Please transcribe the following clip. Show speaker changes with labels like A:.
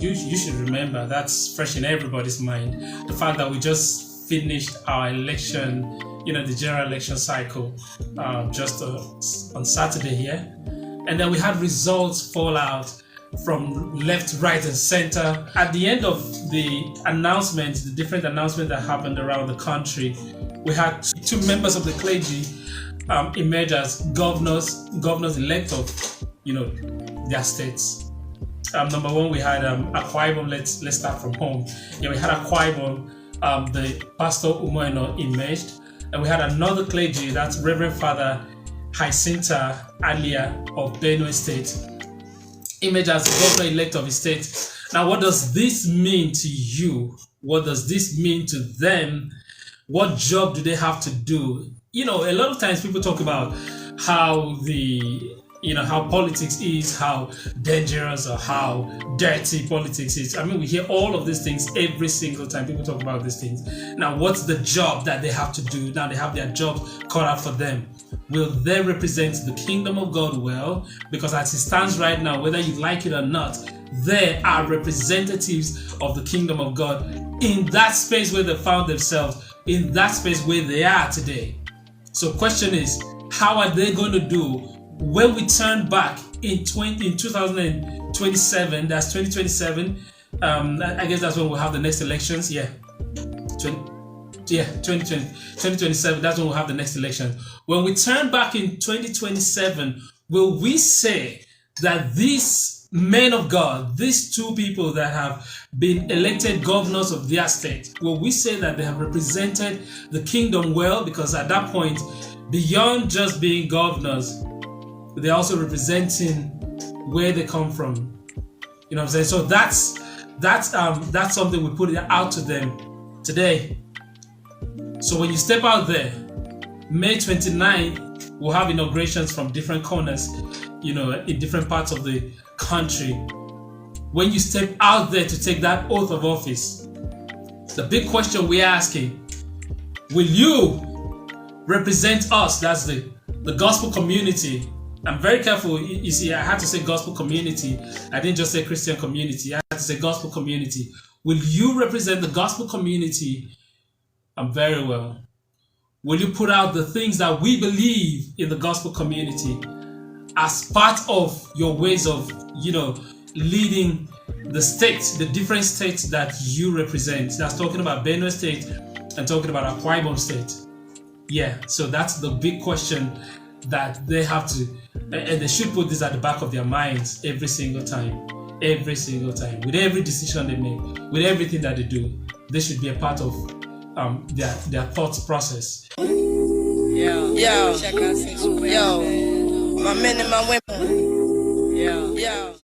A: You should remember, that's fresh in everybody's mind, the fact that we just finished our election, the general election cycle, just on Saturday here. And then we had results fall out from left, right, and center. At the end of the announcements, the different announcements that happened around the country, we had two members of the clergy emerge as governors-elect of, their states. Number one, we had Akwa Ibom. Let's start from home. We had Akwa Ibom, the pastor Umo Eno emerged, and we had another clergy, that's Reverend Father Hyacintta Alia of Benue State, emerged as the governor-elect of his state. Now, what does this mean to you? What does this mean to them? What job do they have to do? A lot of times people talk about how how politics is, how dangerous or how dirty politics is. I mean, we hear all of these things every single time people talk about these things. Now, what's the job that they have to do? Now they have their job cut out for them. Will they represent the kingdom of God well? Because as it stands right now, whether you like it or not, they are representatives of the kingdom of God in that space where they found themselves, in that space where they are today. So question is, how are they going to do when we turn back in 2027? That's 2027. I guess that's when we'll have the next elections. 2027. That's when we'll have the next election. When we turn back in 2027, will we say that these men of God, these two people that have been elected governors of their state, will we say that they have represented the kingdom well? Because at that point, beyond just being governors, they're also representing where they come from. You know what I'm saying? So that's something we put out to them today. So when you step out there, May 29th, we'll have inaugurations from different corners, in different parts of the country. When you step out there to take that oath of office, the big question we're asking, will you represent us? That's the gospel community. I'm very careful. You see, I had to say gospel community. I didn't just say Christian community. I had to say gospel community. Will you represent the gospel community very well? Will you put out the things that we believe in the gospel community as part of your ways of, leading the states, the different states that you represent? That's talking about Benue State and talking about Akwa Ibom State. So that's the big question that they have to, and they should put this at the back of their minds every single time, with every decision they make, with everything that they do. They should be a part of their thoughts process.
B: Yo, my men and my women.